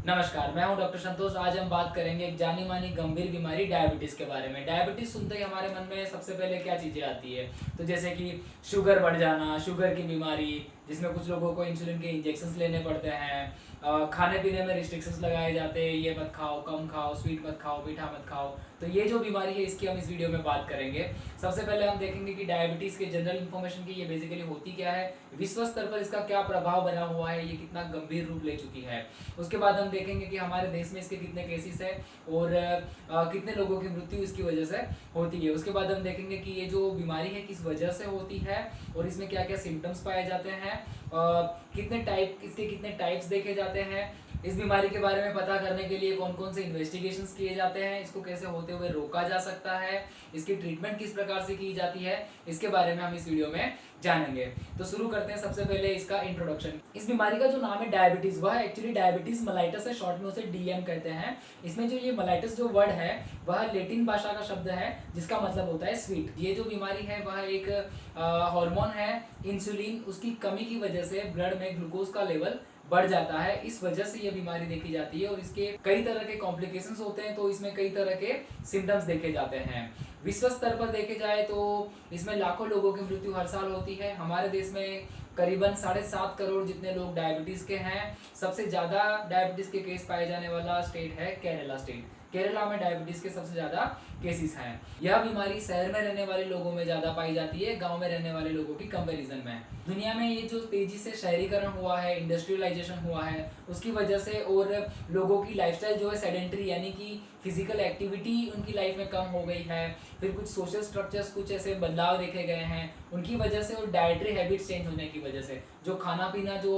नमस्कार, मैं हूं डॉक्टर संतोष। आज हम बात करेंगे एक जानी मानी गंभीर बीमारी डायबिटीज के बारे में। डायबिटीज सुनते ही हमारे मन में सबसे पहले क्या चीजें आती है? तो जैसे कि शुगर बढ़ जाना, शुगर की बीमारी, जिसमें कुछ लोगों को इंसुलिन के इंजेक्शंस लेने पड़ते हैं। खाने पीने में रिस्ट्रिक्शंस लगाए जाते हैं, ये मत खाओ, कम खाओ, स्वीट मत खाओ, मीठा मत खाओ। तो ये जो बीमारी है इसकी हम इस वीडियो में बात करेंगे। सबसे पहले हम देखेंगे कि डायबिटीज के जनरल इन्फॉर्मेशन की ये बेसिकली होती क्या है, विश्व स्तर पर इसका क्या प्रभाव बना हुआ है, ये कितना गंभीर रूप ले चुकी है। उसके बाद हम देखेंगे कि हमारे देश में इसके कितने केसेस है और कितने लोगों की मृत्यु इसकी वजह से होती है। उसके बाद हम देखेंगे कि ये जो बीमारी है किस वजह से होती है और इसमें क्या क्या सिम्टम्स पाए जाते हैं, इसके कितने टाइप्स देखे जाते हैं, इस बीमारी के बारे में पता करने के लिए कौन कौन से इन्वेस्टिगेशंस किए जाते हैं, इसको कैसे होते हुए रोका जा सकता है, इसकी ट्रीटमेंट किस प्रकार से की जाती है, इसके बारे में हम इस वीडियो में जानेंगे। तो शुरू करते हैं सबसे पहले इसका इंट्रोडक्शन। इस बीमारी का जो नाम है डायबिटीज, वह एक्चुअली डायबिटीज मलाइटस है, शॉर्ट में उसे डीएम कहते हैं। इसमें जो ये मलाइटस जो वर्ड है वह लेटिन भाषा का शब्द है जिसका मतलब होता है स्वीट। ये जो बीमारी है वह एक हार्मोन है इंसुलिन, उसकी कमी की वजह से ब्लड में ग्लूकोज का लेवल बढ़ जाता है। इस वजह से ये बीमारी देखी जाती है और इसके कई तरह के कॉम्प्लिकेशंस होते हैं। तो इसमें कई तरह के सिम्टम्स देखे जाते हैं। विश्व स्तर पर देखे जाए तो इसमें लाखों लोगों की मृत्यु हर साल होती है। हमारे देश में करीबन 7.5 करोड़ जितने लोग डायबिटीज के हैं। सबसे ज्यादा डायबिटीज के केस पाए जाने वाला स्टेट है केरला स्टेट। केरला में डायबिटीज के सबसे ज्यादा केसेस हैं। यह बीमारी शहर में रहने वाले लोगों में ज्यादा पाई जाती है, गांव में रहने वाले लोगों की कंपैरिजन में। दुनिया में ये जो तेजी से शहरीकरण हुआ है, इंडस्ट्रियलाइजेशन हुआ है, उसकी वजह से और लोगों की लाइफस्टाइल जो है सेडेंटरी यानी कि फिजिकल एक्टिविटी उनकी लाइफ में कम हो गई है। फिर कुछ सोशल स्ट्रक्चर्स, कुछ ऐसे बदलाव देखे गए हैं उनकी वजह से और डाइटरी हैबिट्स चेंज होने की वजह से जो खाना पीना जो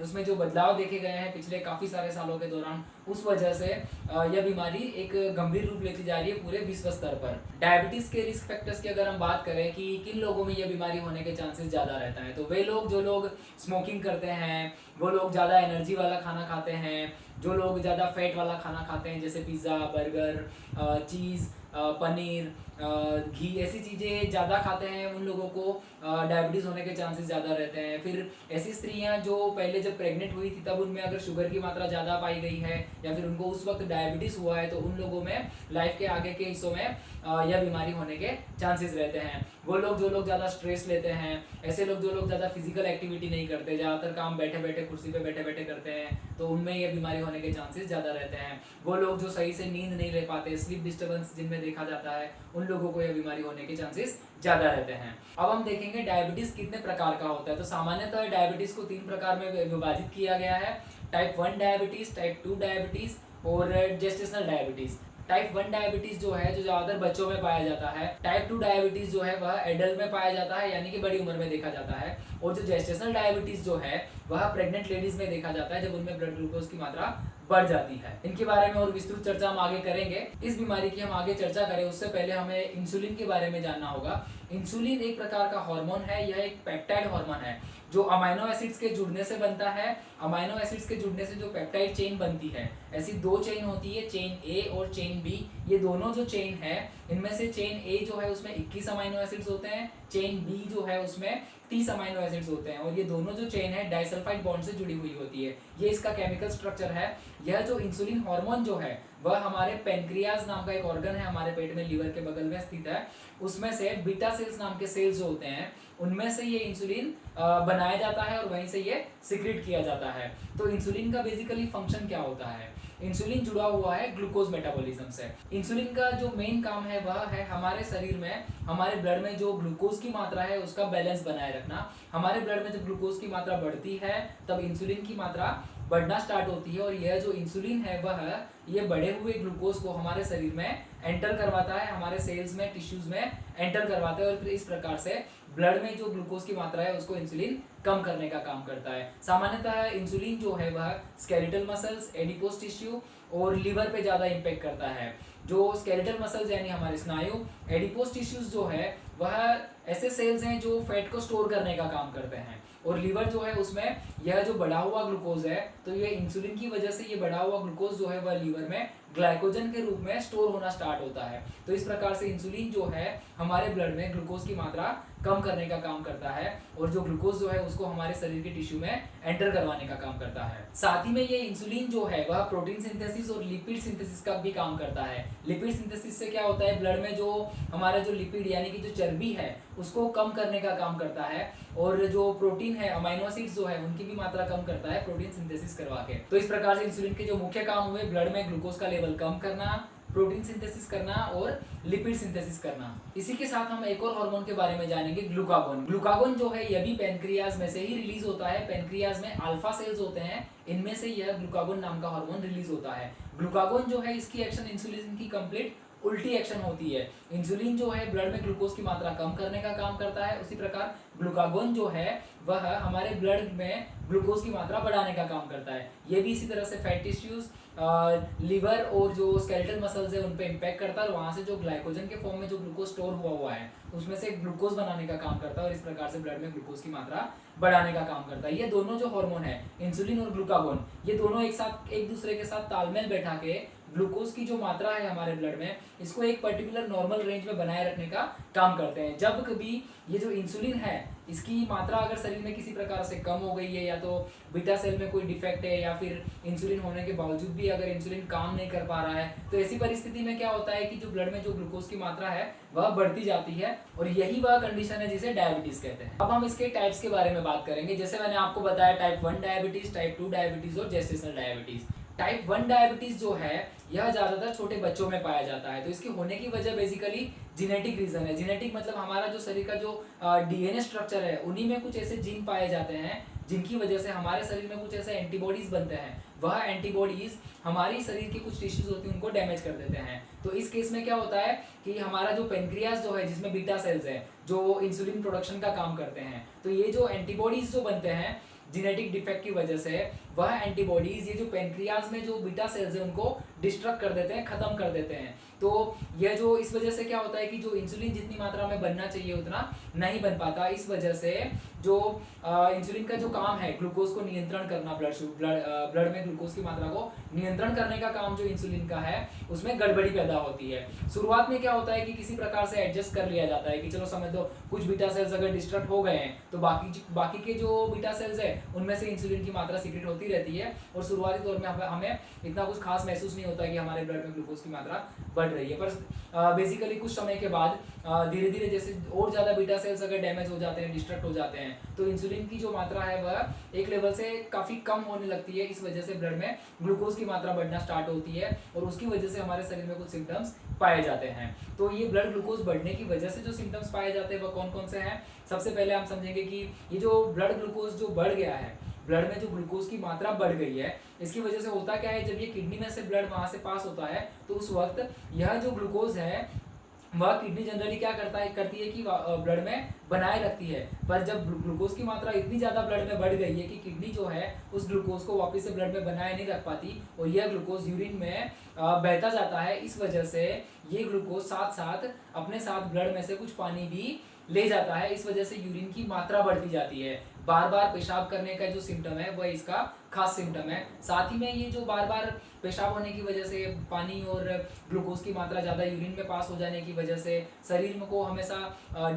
उसमें जो बदलाव देखे गए हैं पिछले काफ़ी सारे सालों के दौरान, उस वजह से यह बीमारी एक गंभीर रूप लेती जा रही है पूरे विश्व स्तर पर। डायबिटीज के रिस्क फैक्टर्स की अगर हम बात करें कि किन लोगों में यह बीमारी होने के चांसेस ज़्यादा रहता है, तो वे लोग जो लोग स्मोकिंग करते हैं, वो लोग ज़्यादा एनर्जी वाला खाना खाते हैं, जो लोग ज़्यादा फैट वाला खाना खाते हैं जैसे पिज़्ज़ा, बर्गर, चीज़, पनीर, घी, ऐसी चीज़ें ज़्यादा खाते हैं, उन लोगों को डायबिटीज़ होने के चांसेस ज़्यादा रहते हैं। फिर ऐसी स्त्रियां जो पहले जब प्रेग्नेंट हुई थी तब उनमें अगर शुगर की मात्रा ज़्यादा पाई गई है या फिर उनको उस वक्त डायबिटीज़ हुआ है तो उन लोगों में लाइफ के आगे के हिस्सों में यह बीमारी होने के चांसेस रहते हैं। वो लोग जो लोग ज़्यादा स्ट्रेस लेते हैं, ऐसे लोग जो लोग ज़्यादा फिजिकल एक्टिविटी नहीं करते, ज़्यादातर काम बैठे बैठे कुर्सी पे बैठे बैठे करते हैं, तो उनमें यह बीमारी होने के चांसेस ज़्यादा रहते हैं। वो लोग जो सही से नींद नहीं ले पाते, स्लीप डिस्टर्बेंस जिनमें देखा जाता है, उन लोगों को यह बीमारी होने के चांसेस ज़्यादा रहते हैं। अब हम देखेंगे डायबिटीज़ कितने प्रकार का होता है। तो सामान्यतः डायबिटीज़ को 3 प्रकार में विभाजित किया गया है: टाइप 1 डायबिटीज़, टाइप 2 डायबिटीज़ और जेस्टेशनल डायबिटीज़। टाइप 1 डायबिटीज जो है जो ज़्यादातर बच्चों में पाया जाता है। टाइप 2 डायबिटीज जो है वह एडल्ट में पाया जाता है यानी कि बड़ी उम्र में देखा जाता है। और जो जेस्टेशनल डायबिटीज जो है वह प्रेग्नेंट लेडीज में देखा जाता है जब उनमें ब्लड ग्लूकोज की मात्रा बढ़ जाती है। इनके बारे में और विस्तृत चर्चा हम आगे करेंगे। इस बीमारी की हम आगे चर्चा करें उससे पहले हमें इंसुलिन के बारे में जानना होगा। इंसुलिन एक प्रकार का हार्मोन है, यह एक पेप्टाइड हार्मोन है जो अमाइनो एसिड्स के जुड़ने से बनता है। अमाइनो एसिड्स के जुड़ने से जो पेप्टाइड चेन बनती है, ऐसी 2 चेन होती है, चेन ए और चेन बी। ये दोनों जो चेन है इनमें से चेन ए जो है उसमें 21 अमाइनो एसिड्स होते हैं, चेन बी जो है उसमें 30 अमाइनो एसिड्स होते हैं और ये दोनों जो चेन है डाइसल्फाइड बॉन्ड से जुड़ी हुई होती है। ये इसका केमिकल स्ट्रक्चर है। यह जो इंसुलिन हार्मोन जो है वह हमारे पेनक्रियाज नाम का एक ऑर्गन है हमारे पेट में, लीवर के बगल में स्थित है, उसमें से बीटा सेल्स नाम के सेल्स जो होते हैं उनमें से ये इंसुलिन बनाया जाता है और वहीं से ये सिक्रेट किया जाता है। तो इंसुलिन का बेसिकली फंक्शन क्या होता है? इंसुलिन जुड़ा हुआ है ग्लूकोज मेटाबॉलिज्म से। इंसुलिन का जो मेन काम है वह है हमारे शरीर में, हमारे ब्लड में जो ग्लूकोज की मात्रा है उसका बैलेंस बनाए रखना। हमारे ब्लड में जब ग्लूकोज की मात्रा बढ़ती है तब इंसुलिन की मात्रा बढ़ना स्टार्ट होती है और यह जो इंसुलिन है वह ये बढ़े हुए ग्लूकोज को हमारे शरीर में एंटर करवाता है, हमारे सेल्स में, टिश्यूज में एंटर करवाता है और फिर इस प्रकार से ब्लड में जो ग्लूकोज की मात्रा है उसको इंसुलिन कम करने का काम करता है। सामान्यतः इंसुलिन जो है वह स्केलेटल मसल्स, एडिपोज टिश्यू और लीवर पे ज़्यादा इम्पेक्ट करता है। जो स्केलेटल मसल्स यानी हमारे स्नायु, एडिपोज टिश्यूज जो है वह ऐसे सेल्स हैं जो फैट को स्टोर करने का काम करते हैं और लीवर जो है उसमें यह जो बढ़ा हुआ ग्लूकोज है तो ये इंसुलिन की वजह से ये बढ़ा हुआ ग्लूकोज जो है वह लीवर में ग्लाइकोजन के रूप में स्टोर होना स्टार्ट होता है। तो इस प्रकार से इंसुलिन जो है हमारे ब्लड में ग्लूकोज की मात्रा कम करने का काम करता है, और जो ग्लूकोज जो है उसको हमारे शरीर के टिश्यू में एंटर करवाने का काम करता है। साथ ही में ये इंसुलिन जो है वह प्रोटीन सिंथेसिस और लिपिड सिंथेसिस का भी काम करता है। लिपिड सिंथेसिस से क्या होता है, ब्लड में जो हमारा जो लिपिड यानी कि जो चर्बी है उसको कम करने का काम करता है, और जो प्रोटीन है, अमाइनो एसिड्स जो है उनकी भी मात्रा कम करता है प्रोटीन सिंथेसिस करवा के। तो इस प्रकार से इंसुलिन के जो मुख्य काम हुए, ब्लड में ग्लूकोज का लेवल कम करना, प्रोटीन सिंथेसिस करना और लिपिड सिंथेसिस करना। इसी के साथ हम एक और हार्मोन के बारे में जानेंगे, ग्लूकागोन। ग्लूकागोन जो है यह भी पैनक्रियाज में से ही रिलीज होता है। पैनक्रियाज में अल्फा सेल्स होते हैं, इनमें से यह ग्लूकागोन नाम का हार्मोन रिलीज होता है। ग्लूकागोन जो है इसकी एक्शन इंसुलिन की कंप्लीट उल्टी एक्शन होती है। इंसुलिन जो है ब्लड में ग्लूकोज की मात्रा कम करने का काम करता है, उसी प्रकार ग्लूकागोन जो है वह हमारे ब्लड में ग्लूकोज की मात्रा बढ़ाने का काम करता है। ये भी इसी तरह से फैट टिश्यूज, लिवर और जो स्केलेटल मसल्स है उन पे इम्पैक्ट करता है, और वहाँ से जो ग्लाइकोजन के फॉर्म में जो ग्लूकोज स्टोर हुआ है उसमें से ग्लूकोज बनाने का काम करता है, और इस प्रकार से ब्लड में ग्लूकोज की मात्रा बढ़ाने का काम करता है। ये दोनों जो हार्मोन है, इंसुलिन और ग्लूकागोन, ये दोनों एक साथ एक दूसरे के साथ तालमेल बैठा के ग्लूकोज की जो मात्रा है हमारे ब्लड में, इसको एक पर्टिकुलर नॉर्मल रेंज में बनाए रखने का काम करते हैं। जब कभी ये जो इंसुलिन है इसकी मात्रा अगर शरीर में किसी प्रकार से कम हो गई है, या तो बीटा सेल में कोई डिफेक्ट है, या फिर इंसुलिन होने के बावजूद भी अगर इंसुलिन काम नहीं कर पा रहा है, तो ऐसी परिस्थिति में क्या होता है कि जो ब्लड में जो ग्लूकोज की मात्रा है वह बढ़ती जाती है, और यही वह कंडीशन है जिसे डायबिटीज कहते हैं। अब हम इसके टाइप्स के बारे में बात करेंगे। जैसे मैंने आपको बताया, टाइप 1 डायबिटीज, टाइप 2 डायबिटीज और जेस्टेशनल डायबिटीज। टाइप 1 डायबिटीज जो है यह ज़्यादातर छोटे बच्चों में पाया जाता है। तो इसके होने की वजह बेसिकली जेनेटिक रीजन है। जेनेटिक मतलब हमारा जो शरीर का जो डीएनए स्ट्रक्चर है उन्हीं में कुछ ऐसे जीन पाए जाते हैं जिनकी वजह से हमारे शरीर में कुछ ऐसे एंटीबॉडीज बनते हैं। वह एंटीबॉडीज हमारी शरीर के कुछ टिश्यूज होती हैं उनको डैमेज कर देते हैं। तो इस केस में क्या होता है कि हमारा जो पेनक्रियाज जो है जिसमें बीटा सेल्स है जो इंसुलिन प्रोडक्शन का काम करते हैं, तो ये जो एंटीबॉडीज जो बनते हैं जेनेटिक डिफेक्ट की वजह से, वह एंटीबॉडीज ये जो पेनक्रियाज में जो बीटा सेल्स है उनको डिस्ट्रक्ट कर देते हैं, खत्म कर देते हैं। तो यह जो इस वजह से क्या होता है कि जो इंसुलिन जितनी मात्रा में बनना चाहिए उतना नहीं बन पाता। इस वजह से जो इंसुलिन का जो काम है ग्लूकोज को नियंत्रण करना, ब्लड में ग्लूकोज की मात्रा को नियंत्रण करने का काम जो इंसुलिन का है उसमें गड़बड़ी पैदा होती है। शुरुआत में क्या होता है कि किसी प्रकार से एडजस्ट कर लिया जाता है कि चलो समझ दो कुछ बीटा सेल्स अगर डिस्ट्रक्ट हो गए हैं तो बाकी के जो बीटा सेल्स है उनमें से इंसुलिन की मात्रा सीक्रेट होती रहती है, और शुरुआती दौर में हमें इतना कुछ खास महसूस नहीं होता कि हमारे ब्लड में ग्लूकोज की मात्रा बढ़ रही है। पर बेसिकली कुछ समय के बाद धीरे धीरे जैसे और ज़्यादा बीटा सेल्स अगर डैमेज हो जाते हैं, डिस्ट्रक्ट हो जाते हैं, तो इंसुलिन की जो मात्रा है वह एक लेवल से काफ़ी कम होने लगती है। इस वजह से ब्लड में ग्लूकोज की मात्रा बढ़ना स्टार्ट होती है, और उसकी वजह से हमारे शरीर में कुछ सिम्टम्स पाए जाते हैं। तो ये ब्लड ग्लूकोज बढ़ने की वजह से जो सिम्टम्स पाए जाते हैं वह कौन कौन से हैं। सबसे पहले हम समझेंगे कि ये जो ब्लड ग्लूकोज जो बढ़ गया है, ब्लड में जो ग्लूकोज की मात्रा बढ़ गई है, इसकी वजह से होता क्या है, जब ये किडनी में से ब्लड वहाँ से पास होता है तो उस वक्त यह जो ग्लूकोज है वह किडनी जनरली क्या करती है कि ब्लड में बनाए रखती है। पर जब ग्लूकोज की मात्रा इतनी ज़्यादा ब्लड में बढ़ गई है कि किडनी जो है उस ग्लूकोज को वापस से ब्लड में बनाए नहीं रख पाती, और यह ग्लूकोज यूरिन में बहता जाता है। इस वजह से ये ग्लूकोज साथ साथ अपने साथ ब्लड में से कुछ पानी भी ले जाता है। इस वजह से यूरिन की मात्रा बढ़ती जाती है। बार बार पेशाब करने का जो सिम्टम है वह इसका खास सिम्टम है। साथ ही में ये जो बार बार पेशाब होने की वजह से पानी और ग्लूकोज की मात्रा ज़्यादा यूरिन में पास हो जाने की वजह से शरीर में को हमेशा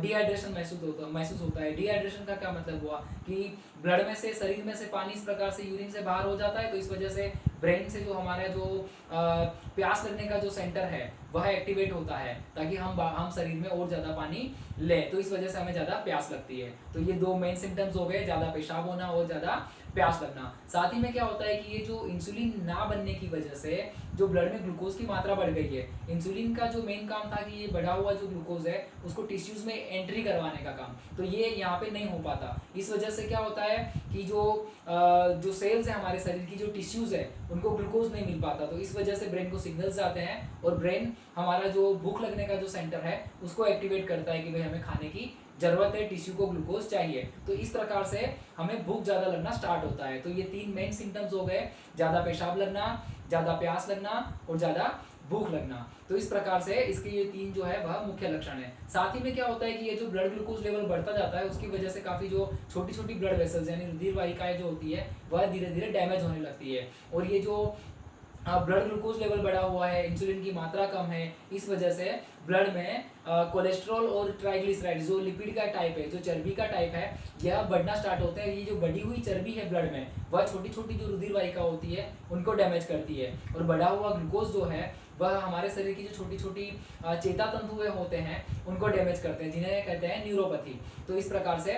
डिहाइड्रेशन महसूस होता है। डिहाइड्रेशन का क्या मतलब हुआ कि ब्लड में से, शरीर में से पानी इस प्रकार से यूरिन से बाहर हो जाता है, तो इस वजह से ब्रेन से जो हमारा जो प्यास लगने का जो सेंटर है वह एक्टिवेट होता है ताकि हम शरीर में और ज़्यादा पानी लें, तो इस वजह से हमें ज़्यादा प्यास लगती है। तो ये दो मेन सिम्टम्स हो गए, ज़्यादा पेशाब होना और ज़्यादा प्यास लगना। साथ ही में क्या होता है कि ये जो इंसुलिन ना बनने की वजह से जो ब्लड में ग्लूकोज की मात्रा बढ़ गई है, इंसुलिन का जो मेन काम था कि ये बढ़ा हुआ जो ग्लूकोज है उसको टिश्यूज में एंट्री करवाने का काम, तो ये यहाँ पे नहीं हो पाता। इस वजह से क्या होता है कि जो सेल्स है हमारे शरीर की, जो टिश्यूज है उनको ग्लूकोज नहीं मिल पाता, तो इस वजह से ब्रेन को सिग्नल्स आते हैं और ब्रेन हमारा जो भूख लगने का जो सेंटर है उसको एक्टिवेट करता है कि भाई हमें खाने की जरूरत है, टिश्यू को ग्लूकोज चाहिए। तो इस प्रकार से हमें भूख ज़्यादा लगना स्टार्ट होता है। तो ये तीन मेन सिम्टम्स हो गए, ज़्यादा पेशाब लगना, ज़्यादा प्यास लगना और ज़्यादा भूख लगना। तो इस प्रकार से इसके ये तीन जो है वह मुख्य लक्षण है। साथ ही में क्या होता है कि ये जो ब्लड ग्लूकोज लेवल बढ़ता जाता है उसकी वजह से काफ़ी जो छोटी छोटी ब्लड वेसल्स यानी रुधिर वाहिकाएं जो होती है वह धीरे धीरे डैमेज होने लगती है, और ये जो ब्लड ग्लूकोज लेवल बढ़ा हुआ है, इंसुलिन की मात्रा कम है, इस वजह से ब्लड में कोलेस्ट्रॉल और ट्राइग्लिसराइड जो लिपिड का टाइप है, जो चर्बी का टाइप है, यह बढ़ना स्टार्ट होता है। ये जो बढ़ी हुई चर्बी है ब्लड में, वह छोटी छोटी जो रुधिर वाहिका होती है उनको डैमेज करती है, और बढ़ा हुआ ग्लूकोज जो है वह हमारे शरीर की जो छोटी छोटी चेता तंतुएं होते हैं उनको डैमेज करते हैं, जिन्हें कहते हैं न्यूरोपैथी। तो इस प्रकार से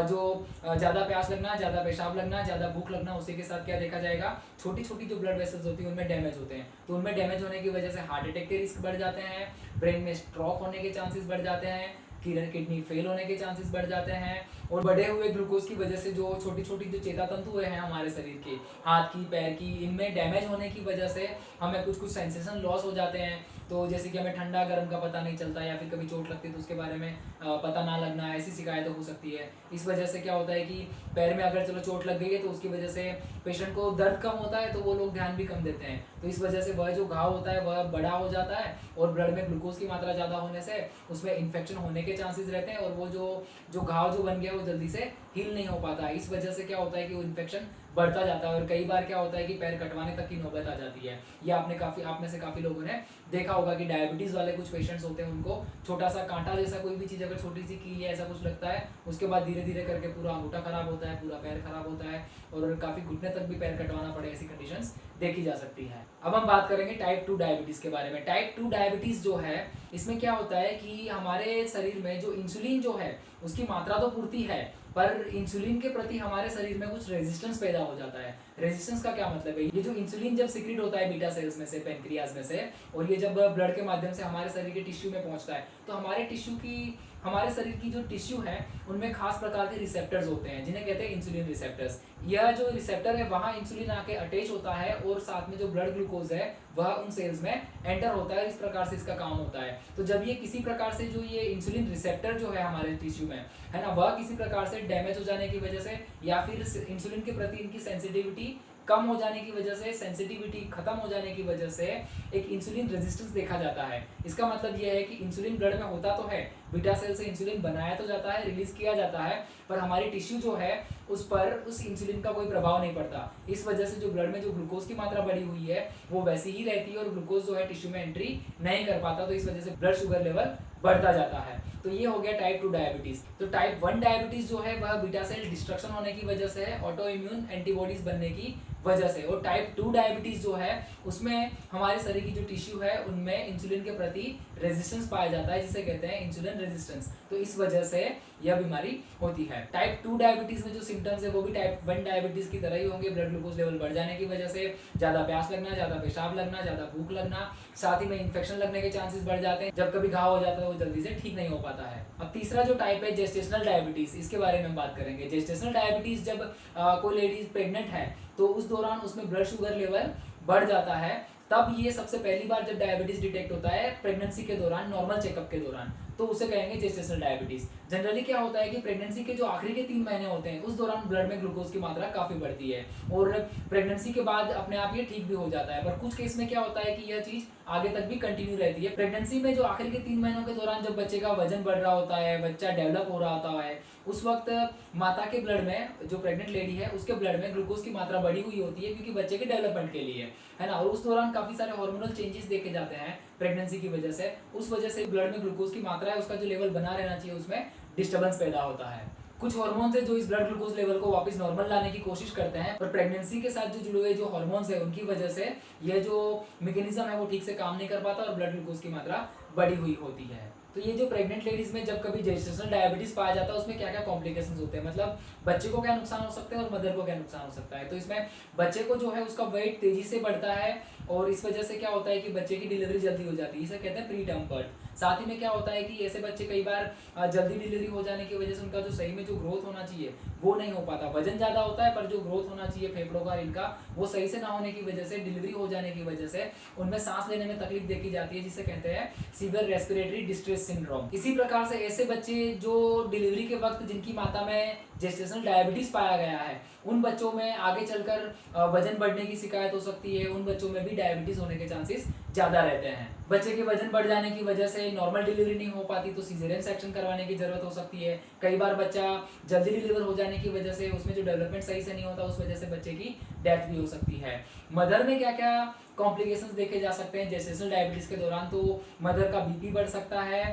जो ज़्यादा प्यास लगना, ज़्यादा पेशाब लगना, ज़्यादा भूख लगना, उसी के साथ क्या देखा जाएगा, छोटी छोटी जो ब्लड वेसल्स होती है उनमें डैमेज होते हैं। तो उनमें डैमेज होने की वजह से हार्ट अटैक के रिस्क बढ़ जाते हैं, ब्रेन में स्ट्रोक होने के चांसेस बढ़ जाते हैं, किडनी फेल होने के चांसेस बढ़ जाते हैं। और बढ़े हुए ग्लूकोज की वजह से जो छोटी छोटी जो चेता तंतु हैं हमारे शरीर के, हाथ की, पैर की, इनमें डैमेज होने की वजह से हमें कुछ कुछ सेंसेशन लॉस हो जाते हैं। तो जैसे कि हमें ठंडा गर्म का पता नहीं चलता, या फिर कभी चोट लगती है तो उसके बारे में पता ना लगना, ऐसी शिकायतें हो सकती है। इस वजह से क्या होता है कि पैर में अगर चलो चोट लग गई है तो उसकी वजह से पेशेंट को दर्द कम होता है, तो वो लोग ध्यान भी कम देते हैं। तो इस वजह से वह जो घाव होता है वह बड़ा हो जाता है, और ब्लड में ग्लूकोज की मात्रा ज़्यादा होने से उसमें इन्फेक्शन होने के चांसेस रहते हैं, और वो जो घाव जो बन गया वो जल्दी से हील नहीं हो पाता है। इस वजह से क्या होता है कि वो इन्फेक्शन बढ़ता जाता है, और कई बार क्या होता है कि पैर कटवाने तक की नौबत आ जाती है। या आप में से काफ़ी लोगों ने देखा होगा कि डायबिटीज़ वाले कुछ पेशेंट्स होते हैं, उनको छोटा सा कांटा जैसा कोई भी चीज़, अगर छोटी सी कील या ऐसा कुछ लगता है, उसके बाद धीरे धीरे करके पूरा अंगूठा खराब होता है, पूरा पैर खराब होता है, और काफ़ी घुटने तक भी पैर कटवाना पड़े, ऐसी कंडीशंस देखी जा सकती है। अब हम बात करेंगे टाइप 2 डायबिटीज़ के बारे में। टाइप 2 डायबिटीज़ जो है, इसमें क्या होता है कि हमारे शरीर में जो इंसुलिन जो है उसकी मात्रा तो पूर्ति है, पर इंसुलिन के प्रति हमारे शरीर में कुछ रेजिस्टेंस पैदा हो जाता है। रेजिस्टेंस का क्या मतलब है, ये जो इंसुलिन जब सिक्रीट होता है बीटा सेल्स में से, पेनक्रियाज में से, और ये जब ब्लड के माध्यम से हमारे शरीर के टिश्यू में पहुंचता है, तो हमारे शरीर की जो टिश्यू है उनमें खास प्रकार के रिसेप्टर्स होते हैं, जिन्हें कहते हैं इंसुलिन रिसेप्टर्स। यह जो रिसेप्टर है वहाँ इंसुलिन आके अटैच होता है, और साथ में जो ब्लड ग्लूकोज है वह उन सेल्स में एंटर होता है। इस प्रकार से इसका काम होता है। तो जब ये किसी प्रकार से जो ये इंसुलिन रिसेप्टर जो है हमारे टिश्यू में है ना, वह किसी प्रकार से डैमेज हो जाने की वजह से, या फिर इंसुलिन के प्रति इनकी सेंसिटिविटी कम हो जाने की वजह से, सेंसिटिविटी खत्म हो जाने की वजह से एक इंसुलिन रेजिस्टेंस देखा जाता है। इसका मतलब यह है कि इंसुलिन ब्लड में होता तो है, बीटा सेल से इंसुलिन बनाया तो जाता है, रिलीज किया जाता है, पर हमारी टिश्यू जो है उस पर उस इंसुलिन का कोई प्रभाव नहीं पड़ता। इस वजह से जो ब्लड में जो ग्लूकोज की मात्रा बढ़ी हुई है वो वैसी ही रहती है, और ग्लूकोज जो है टिश्यू में एंट्री नहीं कर पाता, तो इस वजह से ब्लड शुगर लेवल बढ़ता जाता है। तो ये हो गया टाइप 2 डायबिटीज। तो टाइप 1 डायबिटीज जो है वह बीटा सेल डिस्ट्रक्शन होने की वजह से है, ऑटो इम्यून एंटीबॉडीज बनने की वजह से। और टाइप 2 डायबिटीज जो है उसमें हमारे शरीर की जो टिश्यू है उनमें इंसुलिन के प्रति रेजिस्टेंस पाया जाता है, जिसे कहते हैं इंसुलिन रेजिस्टेंस। तो इस वजह से यह बीमारी होती है। टाइप 2 डायबिटीज में जो सिम्टम्स है वो भी टाइप 1 डायबिटीज की तरह ही होंगे। ब्लड ग्लूकोज लेवल बढ़ जाने की वजह से ज़्यादा प्यास लगना, ज़्यादा पेशाब लगना, ज़्यादा भूख लगना, साथ ही में इन्फेक्शन लगने के चांसेस बढ़ जाते हैं। जब कभी घाव हो जाता है वो जल्दी से ठीक नहीं हो पाता है। अब तीसरा जो टाइप है जेस्टेशनल डायबिटीज, इसके बारे में हम बात करेंगे। जेस्टेशनल डायबिटीज जब कोई लेडीज प्रेग्नेंट है तो उस दौरान उसमें ब्लड शुगर लेवल बढ़ जाता है, तब ये सबसे पहली बार जब डायबिटीज डिटेक्ट होता है प्रेगनेंसी के दौरान, नॉर्मल चेकअप के दौरान, तो उसे कहेंगे जेस्टेशनल डायबिटीज। जनरली क्या होता है कि प्रेगनेंसी के जो आखिरी के 3 महीने होते हैं उस दौरान ब्लड में ग्लूकोज की मात्रा काफी बढ़ती है, और प्रेगनेंसी के बाद अपने आप ये ठीक भी हो जाता है। पर कुछ केस में क्या होता है कि यह चीज आगे तक भी कंटिन्यू रहती है। प्रेगनेंसी में जो आखिरी के 3 महीनों के दौरान जब बच्चे का वजन बढ़ रहा होता है, बच्चा डेवलप हो रहा होता है, उस वक्त माता के ब्लड में, जो प्रेग्नेंट लेडी है उसके ब्लड में ग्लूकोज की मात्रा बढ़ी हुई होती है, क्योंकि बच्चे के डेवलपमेंट के लिए है ना। और उस दौरान काफी सारे हार्मोनल चेंजेस देखे जाते हैं प्रेगनेंसी की वजह से। उस वजह से ब्लड में ग्लूकोज की मात्रा है उसका जो लेवल बना रहना चाहिए उसमें डिस्टर्बेंस पैदा होता है। कुछ हार्मोन्स है जो इस ब्लड ग्लूकोज लेवल को वापस नॉर्मल लाने की कोशिश करते हैं, पर प्रेगनेंसी के साथ जो जुड़े हुए जो हार्मोन्स है उनकी वजह से यह जो मैकेनिज्म है वो ठीक से काम नहीं कर पाता, और ब्लड ग्लूकोज की मात्रा बढ़ी हुई होती है। तो ये जो प्रेग्नेंट लेडीज में जब कभी जेस्टेशनल डायबिटीज पाया जाता है उसमें क्या क्या कॉम्प्लिकेशंस होते हैं, मतलब बच्चे को क्या नुकसान हो सकते हैं और मदर को क्या नुकसान हो सकता है। तो इसमें बच्चे को जो है उसका वेट तेजी से बढ़ता है, और इस वजह से क्या होता है कि बच्चे की डिलीवरी जल्दी हो जाती है, इसे कहते हैं प्री टर्म बर्थ। साथ ही में क्या होता है कि ऐसे बच्चे कई बार जल्दी डिलीवरी हो जाने की वजह से उनका जो सही में जो ग्रोथ होना चाहिए वो नहीं हो पाता। वजन ज़्यादा होता है पर जो ग्रोथ होना चाहिए फेफड़ों का, इनका, वो सही से ना होने की वजह से, डिलीवरी हो जाने की वजह से उनमें सांस लेने में तकलीफ देखी जाती है, जिसे कहते हैं सीवियर रेस्पिरेटरी डिस्ट्रेस सिंड्रोम। इसी प्रकार से ऐसे बच्चे जो डिलीवरी के वक्त जिनकी माता में जेस्टेशनल डायबिटीज पाया गया है, उन बच्चों में आगे चलकर वजन बढ़ने की शिकायत हो सकती है, उन बच्चों में भी डायबिटीज होने के चांसेस ज़्यादा रहते हैं। बच्चे के वजन बढ़ जाने की वजह से नॉर्मल डिलीवरी नहीं हो पाती तो सीजरियन सेक्शन करवाने की जरूरत हो सकती है। कई बार बच्चा जल्दी डिलीवर हो जाने की वजह से उसमें जो डेवलपमेंट सही से नहीं होता उस वजह से बच्चे की डेथ भी हो सकती है। मदर में क्या क्या कॉम्प्लिकेशंस देखे जा सकते हैं जेस्टेशनल डायबिटीज़ के दौरान, तो मदर का बीपी बढ़ सकता है,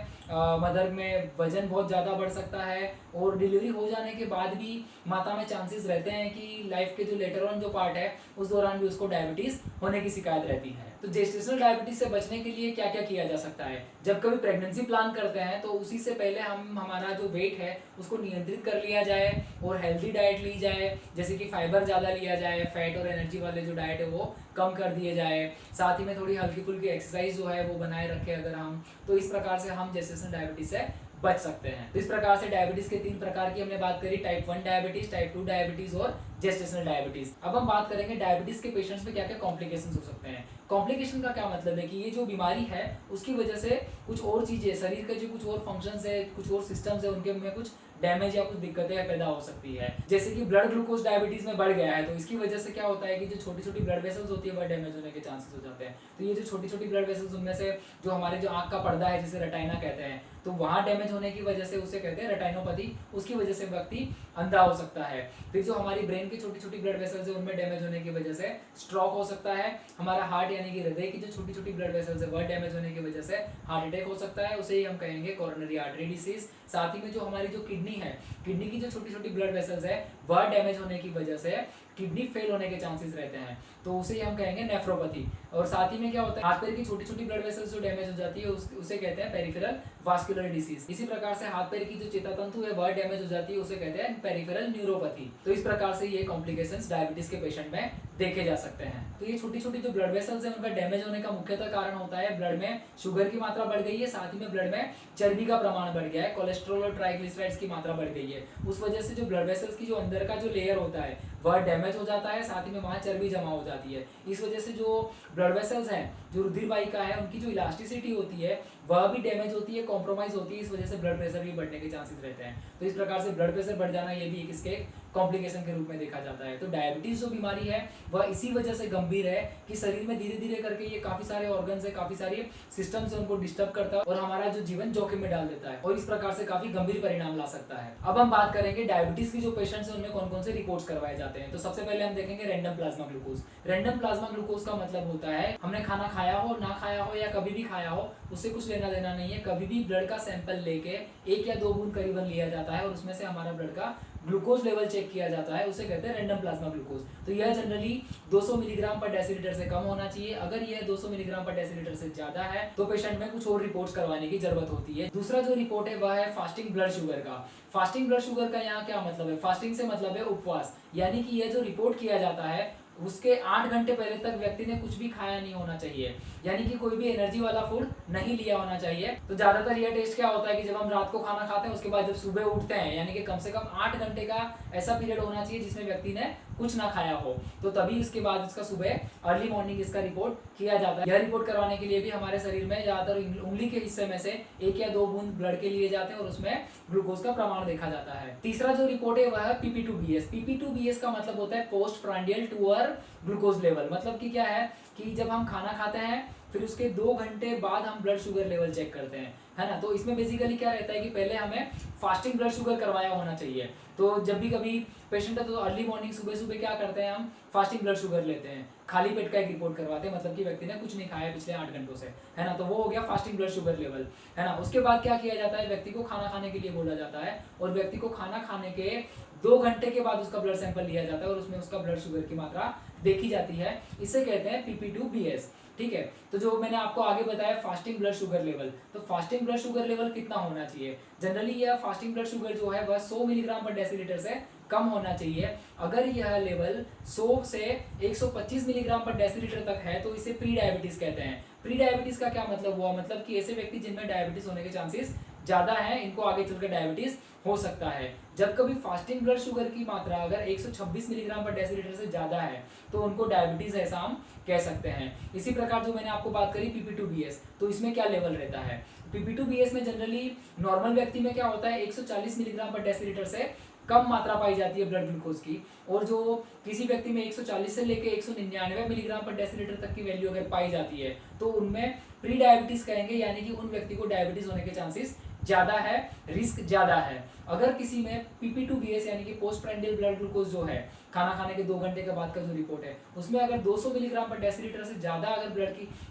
मदर में वजन बहुत ज़्यादा बढ़ सकता है, और डिलीवरी हो जाने के बाद भी माता में चांसेस रहते हैं कि लाइफ के जो लेटर ऑन जो पार्ट है उस दौरान भी उसको डायबिटीज़ होने की शिकायत रहती है। तो जेस्टेशनल डायबिटीज़ से बचने के लिए क्या क्या किया जा सकता है? जब कभी प्रेगनेंसी प्लान करते हैं तो उसी से पहले हमारा जो वेट है उसको नियंत्रित कर लिया जाए और हेल्दी डाइट ली जाए, जैसे कि फाइबर ज़्यादा लिया जाए, फैट और एनर्जी वाले जो डाइट है वो कम कर दिए जाए, साथ ही में थोड़ी हल्की फुल्की एक्सरसाइज जो है वो बनाए रखें अगर हम, तो इस प्रकार से हम जेस्टेशनल डायबिटीज़ से बच सकते हैं। तो इस प्रकार से डायबिटीज के 3 प्रकार की हमने बात करी, टाइप 1 डायबिटीज, टाइप 2 डायबिटीज और जेस्टेशनल डायबिटीज। अब हम बात करेंगे डायबिटीज के पेशेंट्स में क्या क्या कॉम्प्लिकेशंस हो सकते हैं। कॉम्प्लिकेशन का क्या मतलब है कि ये जो बीमारी है उसकी वजह से कुछ और चीजें, शरीर के जो कुछ और फंक्शंस है, कुछ और सिस्टम्स है, उनके में कुछ डैमेज या कुछ दिक्कतें पैदा हो सकती है। जैसे कि ब्लड ग्लूकोज डायबिटीज में बढ़ गया है तो इसकी वजह से क्या होता है कि जो छोटी छोटी ब्लड वेसल्स होती है वह डैमेज होने के चांसेस हो जाते हैं। तो ये जो छोटी छोटी ब्लड वेसल्स, उनमें से जो हमारे जो आंख का पर्दा है जिसे रेटाइना कहते हैं, तो वहाँ डैमेज होने की वजह से उसे कहते हैं रेटाइनोपैथी, उसकी वजह से व्यक्ति अंधा हो सकता है। फिर जो हमारी ब्रेन की छोटी छोटी ब्लड वेसल्स है उनमें डैमेज होने की वजह से स्ट्रोक हो सकता है। हमारा हार्ट यानी कि हृदय की जो छोटी छोटी ब्लड वेसल्स है वह डैमेज होने की वजह से हार्ट अटैक हो सकता है, उसे ही हम कहेंगे कोरोनरी आर्टरी डिसीज। साथ ही में जो हमारी जो किडनी है, किडनी की जो छोटी छोटी ब्लड वेसल्स है वह डैमेज होने की वजह से किडनी फेल होने के चांसेस रहते हैं, तो उसे हम कहेंगे नेफ्रोपैथी। और साथ ही में क्या होता है, हाथ पैर की छोटी छोटी ब्लड वेसल्स जो डैमेज हो जाती है उसे कहते हैं पेरिफेरल वास्कुलर डिसीज। इसी प्रकार से हाथ पैर की जो चेतातंतु है वह डैमेज हो जाती है, उसे कहते हैं पेरिफेरल न्यूरोपैथी। तो इस प्रकार से ये कॉम्प्लिकेशंस डायबिटीज के पेशेंट में देखे जा सकते हैं। तो ये छोटी छोटी जो ब्लड वेसल्स है उनका डैमेज होने का मुख्यतः कारण होता है ब्लड में शुगर की मात्रा बढ़ गई है, साथ ही में ब्लड में चर्बी का प्रमाण बढ़ गया है, कोलेस्ट्रॉल और ट्राइग्लिसराइड्स की मात्रा बढ़ गई है। उस वजह से जो ब्लड वेसल्स की जो अंदर का जो लेयर होता है वह डैमेज हो जाता है, साथ ही में वहाँ चर्बी जमा हो जाती है। इस वजह से जो ब्लड वेसल्स हैं, जो रुधिर वाहिका है, उनकी जो इलास्टिसिटी होती है वह भी डैमेज होती है, कॉम्प्रोमाइज होती है। इस वजह से ब्लड प्रेशर भी बढ़ने के चांसेस रहते हैं। तो इस प्रकार से ब्लड प्रेशर बढ़ जाना ये भी एक इसके कॉम्प्लिकेशन के रूप में देखा जाता है। तो डायबिटीज जो बीमारी है वह इसी वजह से गंभीर है कि शरीर में धीरे धीरे करके ये काफी सारे ऑर्गन्स है, काफी सारे सिस्टम्स है, उनको डिस्टर्ब करता है और हमारा जो जीवन जोखिम में डाल देता है और इस प्रकार से काफी गंभीर परिणाम ला सकता है। अब हम बात करेंगे डायबिटीज की जो पेशेंट्स है उनमें कौन कौन से रिपोर्ट्स करवाए जाते हैं। तो सबसे पहले हम देखेंगे random plasma glucose. Random plasma glucose का मतलब होता है हमने खाना खाया हो, ना खाया हो या कभी भी खाया हो, उससे कुछ लेना देना नहीं है, कभी भी ब्लड का सैंपल लेके 1 या 2 बूंद करीबन लिया जाता है और उसमें से हमारा ब्लड का ग्लूकोज लेवल चेक किया जाता है, उसे कहते हैं रैंडम प्लाज्मा ग्लूकोज। तो यह जनरली 200 मिलीग्राम पर डेसीलीटर से कम होना चाहिए। अगर यह 200 मिलीग्राम पर डेसीलीटर से ज्यादा है तो पेशेंट में कुछ और रिपोर्ट्स करवाने की जरूरत होती है। दूसरा जो रिपोर्ट है वह है फास्टिंग ब्लड शुगर का। फास्टिंग ब्लड शुगर का यहाँ क्या मतलब है? फास्टिंग से मतलब है उपवास, यानी कि यह जो रिपोर्ट किया जाता है उसके 8 घंटे पहले तक व्यक्ति ने कुछ भी खाया नहीं होना चाहिए, यानी कि कोई भी एनर्जी वाला फूड नहीं लिया होना चाहिए। तो ज्यादातर यह टेस्ट क्या होता है कि जब हम रात को खाना खाते हैं उसके बाद जब सुबह उठते हैं, यानी कि कम से कम 8 घंटे का ऐसा पीरियड होना चाहिए जिसमें व्यक्ति ने कुछ ना खाया हो, तो तभी इसके बाद उसका सुबह अर्ली मॉर्निंग इसका रिपोर्ट किया जाता है। यह रिपोर्ट करवाने के लिए भी हमारे शरीर में ज्यादातर उंगली के हिस्से में से 1 या 2 बूंद ब्लड के लिए जाते हैं और उसमें ग्लूकोज का प्रमाण देखा जाता है। तीसरा जो रिपोर्ट है वह है PP2BS। PP2BS का मतलब होता है पोस्ट प्रांडियल टूअर ग्लूकोज लेवल। मतलब कि क्या है कि जब हम खाना खाते हैं फिर उसके 2 घंटे बाद हम ब्लड शुगर लेवल चेक करते हैं, है ना। तो इसमें बेसिकली क्या रहता है कि पहले हमें फास्टिंग ब्लड शुगर करवाया होना चाहिए। तो जब भी कभी पेशेंट है तो अर्ली मॉर्निंग सुबह सुबह क्या करते हैं, हम फास्टिंग ब्लड शुगर लेते हैं, खाली पेट का एक रिपोर्ट करवाते हैं, मतलब कि व्यक्ति ने कुछ नहीं खाया पिछले 8 घंटों से, है ना। तो वो हो गया फास्टिंग ब्लड शुगर लेवल, है ना। उसके बाद क्या किया जाता है, व्यक्ति को खाना खाने के लिए बोला जाता है और व्यक्ति को खाना खाने के 2 घंटे के बाद उसका ब्लड सैंपल लिया जाता है और उसमें उसका ब्लड शुगर की मात्रा देखी जाती है। इसे कहते हैं PP2BS, ठीक है। तो जो मैंने आपको आगे बताया फास्टिंग ब्लड शुगर लेवल, तो फास्टिंग ब्लड शुगर लेवल कितना होना चाहिए? जनरली यह फास्टिंग ब्लड शुगर जो है वह 100 मिलीग्राम पर डेसीलीटर से कम होना चाहिए। अगर यह लेवल 100 से 125 मिलीग्राम पर डेसीलीटर तक है तो इसे प्री डायबिटीज कहते हैं। प्री डायबिटीज का क्या मतलब हुआ? मतलब कि ऐसे व्यक्ति जिनमें डायबिटीज होने के चांसेस ज्यादा है, इनको आगे चलकर डायबिटीज हो सकता है। जब कभी फास्टिंग ब्लड शुगर की मात्रा अगर 126 मिलीग्राम पर डेसीलीटर से ज्यादा है तो उनको डायबिटीज ऐसा हम कह सकते हैं। इसी प्रकार जो मैंने आपको बात करी PP2BS, तो इसमें क्या लेवल रहता है? PP2BS में जनरली नॉर्मल व्यक्ति में क्या होता है, 140 मिलीग्राम पर डेसीलीटर से कम मात्रा पाई जाती है ब्लड ग्लूकोज की, और जो किसी व्यक्ति में 140 से लेकर 199 मिलीग्राम पर डेसीलीटर तक की वैल्यू अगर पाई जाती है तो उनमें प्री डायबिटीज कहेंगे, यानी कि उन व्यक्ति को डायबिटीज होने के चांसेस ज़्यादा है, रिस्क ज़्यादा है। अगर किसी में PP2BS यानी कि पोस्ट प्रेंडियल ब्लड ग्लूकोज जो है, खाना खाने के 2 घंटे के बाद का जो रिपोर्ट है, उसमें अगर 200 मिलीग्राम पर डेसीलीटर से ज़्यादा अगर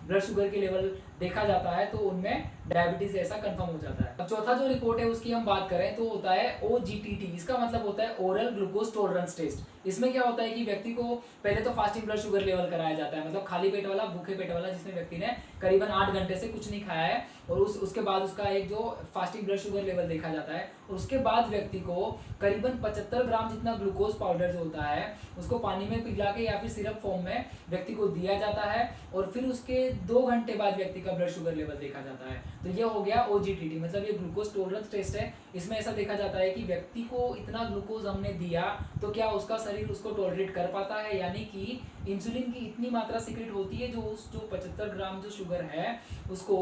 ब्लड शुगर की लेवल देखा जाता है तो उनमें डायबिटीज ऐसा कंफर्म हो जाता है। अब चौथा जो रिपोर्ट है उसकी हम बात करें तो होता है OGTT। इसका मतलब होता है ओरल ग्लूकोज टॉलरेंस टेस्ट। इसमें क्या होता है कि व्यक्ति को पहले तो फास्टिंग ब्लड शुगर लेवल कराया जाता है, मतलब खाली पेट वाला, भूखे पेट वाला, जिसमें व्यक्ति ने करीबन 8 घंटे से कुछ नहीं खाया है, और उसके बाद उसका एक जो फास्टिंग ब्लड शुगर लेवल देखा जाता है, और उसके बाद व्यक्ति को करीबन 75 ग्राम जितना ग्लूकोज पाउडर जो होता है उसको पानी में पिघला के या फिर सिरप फॉर्म में व्यक्ति को दिया जाता है, और फिर उसके 2 घंटे बाद व्यक्ति का ब्लड शुगर लेवल देखा जाता है। तो ये हो गया OGTT, मतलब ये ग्लूकोज टॉलरेंस टेस्ट है। इसमें ऐसा देखा जाता है कि व्यक्ति को इतना ग्लूकोज हमने दिया तो क्या उसका शरीर उसको टॉलरेट कर पाता है, यानी कि इंसुलिन की इतनी मात्रा सीक्रेट होती है जो 75 ग्राम जो शुगर है उसको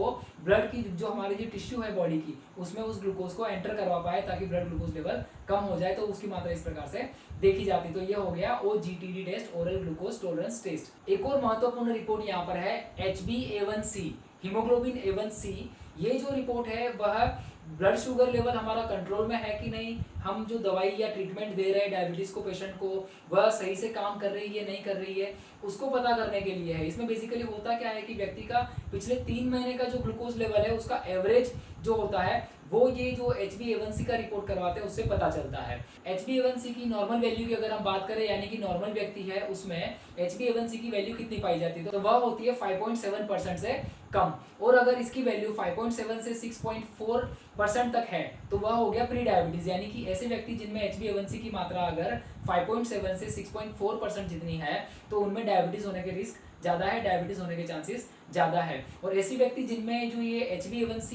ब्लड की जो हमारी जो टिश्यू है बॉडी की उसमें उस ग्लूकोज को एंटर करवा पाए ताकि ब्लड ग्लूकोज लेवल कम हो जाए, तो उसकी मात्रा इस प्रकार से देखी जाती। तो ये हो गया OGTT test, oral glucose tolerance test. एक और महत्वपूर्ण रिपोर्ट यहाँ पर है HbA1c, हीमोग्लोबिन A1c। ये जो रिपोर्ट है वह ब्लड शुगर लेवल हमारा कंट्रोल में है कि नहीं, हम जो दवाई या ट्रीटमेंट दे रहे हैं डायबिटीज को पेशेंट को वह सही से काम कर रही है नहीं कर रही है, उसको पता करने के लिए है। इसमें बेसिकली होता क्या है कि व्यक्ति का पिछले 3 महीने का जो ग्लूकोज लेवल है उसका एवरेज जो होता है वो ये जो HbA1c का रिपोर्ट करवाते हैं उससे पता चलता है। HbA1c की नॉर्मल वैल्यू की अगर हम बात करें, यानी कि नॉर्मल व्यक्ति है उसमें HbA1c की वैल्यू कितनी पाई जाती है, तो वह होती है 5.7% से कम, और अगर इसकी वैल्यू 5.7 से 6.4% तक है तो वह हो गया प्री डायबिटीज, यानी कि ऐसे व्यक्ति जिनमें HbA1c की मात्रा अगर 5.7 से 6.4% जितनी है तो उनमें डायबिटीज होने के रिस्क ज़्यादा है, डायबिटीज होने के चांसेस ज़्यादा है। और ऐसी व्यक्ति जिनमें जो ये HbA1c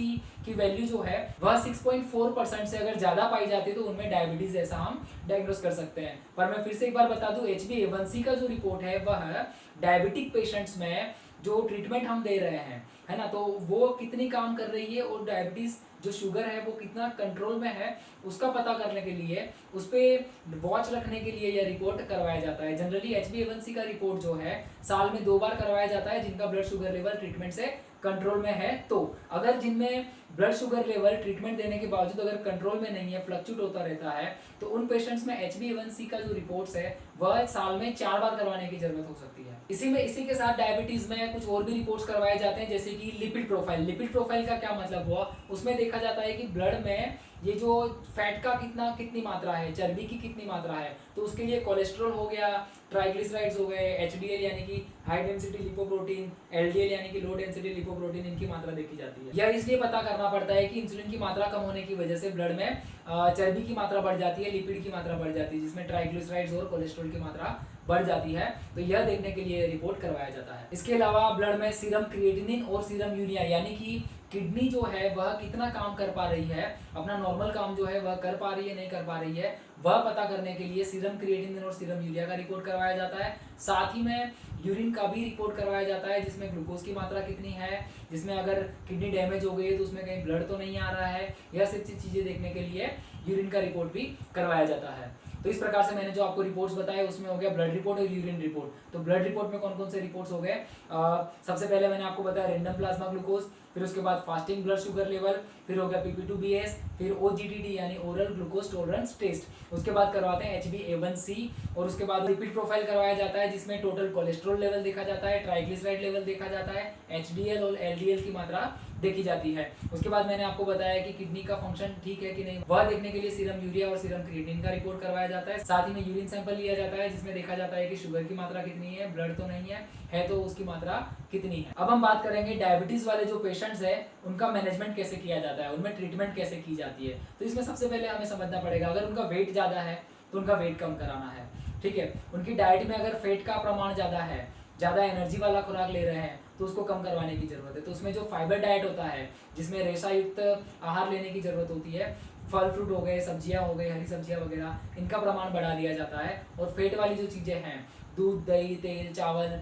की वैल्यू जो है वह 6.4% से अगर ज़्यादा पाई जाती है तो उनमें डायबिटीज ऐसा हम डायग्नोस कर सकते हैं। पर मैं फिर से एक बार बता दूं, HbA1c का जो रिपोर्ट है वह डायबिटिक पेशेंट्स में जो ट्रीटमेंट हम दे रहे हैं, है ना, तो वो कितनी काम कर रही है और डायबिटीज जो शुगर है वो कितना कंट्रोल में है उसका पता करने के लिए, उस पर वॉच रखने के लिए यह रिपोर्ट करवाया जाता है। जनरली HbA1c का रिपोर्ट जो है साल में 2 बार करवाया जाता है जिनका ब्लड शुगर लेवल ट्रीटमेंट से कंट्रोल में है। तो अगर जिनमें ब्लड शुगर लेवल ट्रीटमेंट देने के बावजूद अगर कंट्रोल में नहीं है, फ्लक्चुएट होता रहता है, तो उन पेशेंट्स में HbA1c का जो रिपोर्ट्स है वह साल में 4 बार करवाने की जरूरत हो सकती है। इसी के साथ डायबिटीज में कुछ और भी रिपोर्ट्स करवाए जाते हैं, जैसे कि लिपिड प्रोफाइल। लिपिड प्रोफाइल का क्या मतलब हुआ, उसमें देखा जाता है कि ब्लड में ये जो फैट का कितनी मात्रा है, चर्बी की कितनी मात्रा है, तो उसके लिए कोलेस्ट्रॉल हो गया, ट्राइग्लिसराइड्स हो गए, HDL यानी कि हाई डेंसिटी लिपोप्रोटीन, LDL यानी कि लो डेंसिटी लिपोप्रोटीन, इनकी मात्रा देखी जाती है। यह इसलिए पता करना पड़ता है कि इंसुलिन की मात्रा कम होने की वजह से ब्लड में चर्बी की मात्रा बढ़ जाती है, लिपिड की मात्रा बढ़ जाती है, जिसमें ट्राइग्लिसराइड्स और कोलेस्ट्रॉल की मात्रा बढ़ जाती है, तो यह देखने के लिए रिपोर्ट करवाया जाता है। इसके अलावा ब्लड में सीरम क्रिएटिनिन और सीरम यूरिया, यानी कि किडनी जो है वह कितना काम कर पा रही है, अपना नॉर्मल काम जो है वह कर पा रही है नहीं कर पा रही है, वह पता करने के लिए सीरम क्रिएटिनिन और सीरम यूरिया का रिपोर्ट करवाया जाता है। साथ ही में यूरिन का भी रिपोर्ट करवाया जाता है, जिसमें ग्लूकोज की मात्रा कितनी है, जिसमें अगर किडनी डैमेज हो गई है तो उसमें कहीं ब्लड तो नहीं आ रहा है, यह सब चीज़ें देखने के लिए यूरिन का रिपोर्ट भी करवाया जाता है। तो इस प्रकार से मैंने जो आपको रिपोर्ट्स बताए उसमें हो गया ब्लड रिपोर्ट और यूरिन रिपोर्ट। तो ब्लड रिपोर्ट में कौन कौन से रिपोर्ट्स हो गए, सबसे पहले मैंने आपको बताया रैंडम प्लाज्मा ग्लूकोज, फिर उसके बाद फास्टिंग ब्लड शुगर लेवल, फिर हो गया PP2BS, फिर OGTT यानी ओरल ग्लूकोज टॉलरेंस टेस्ट, उसके बाद करवाते हैं HbA1c, और उसके बाद लिपिड प्रोफाइल करवाया जाता है जिसमें टोटल कोलेस्ट्रॉल लेवल देखा जाता है, ट्राइग्लिसराइड लेवल देखा जाता है, HDL और LDL की मात्रा देखी जाती है। उसके बाद मैंने आपको बताया कि किडनी का फंक्शन ठीक है कि नहीं, वह देखने के लिए सीरम यूरिया और सीरम क्रिएटिनिन का रिपोर्ट करवाया जाता है। साथ ही में यूरिन सैंपल लिया जाता है जिसमें देखा जाता है कि शुगर की मात्रा कितनी है, ब्लड तो नहीं है तो उसकी मात्रा कितनी है। अब हम बात करेंगे डायबिटीज वाले जो पेशेंट्स है उनका मैनेजमेंट कैसे किया जाता है, उनमें ट्रीटमेंट कैसे की जाती है। तो इसमें सबसे पहले हमें समझना पड़ेगा, अगर उनका वेट ज़्यादा है तो उनका वेट कम कराना है, ठीक है। उनकी डाइट में अगर फैट का प्रमाण ज़्यादा है, ज़्यादा एनर्जी वाला खुराक ले रहे हैं तो उसको कम करवाने की ज़रूरत है। तो उसमें जो फाइबर डाइट होता है जिसमें रेशा युक्त आहार लेने की ज़रूरत होती है, फल फ्रूट हो गए, सब्जियां हो गई, हरी सब्जियां वगैरह, इनका प्रमाण बढ़ा दिया जाता है। और फैट वाली जो चीज़ें हैं दूध, दही, तेल, चावल,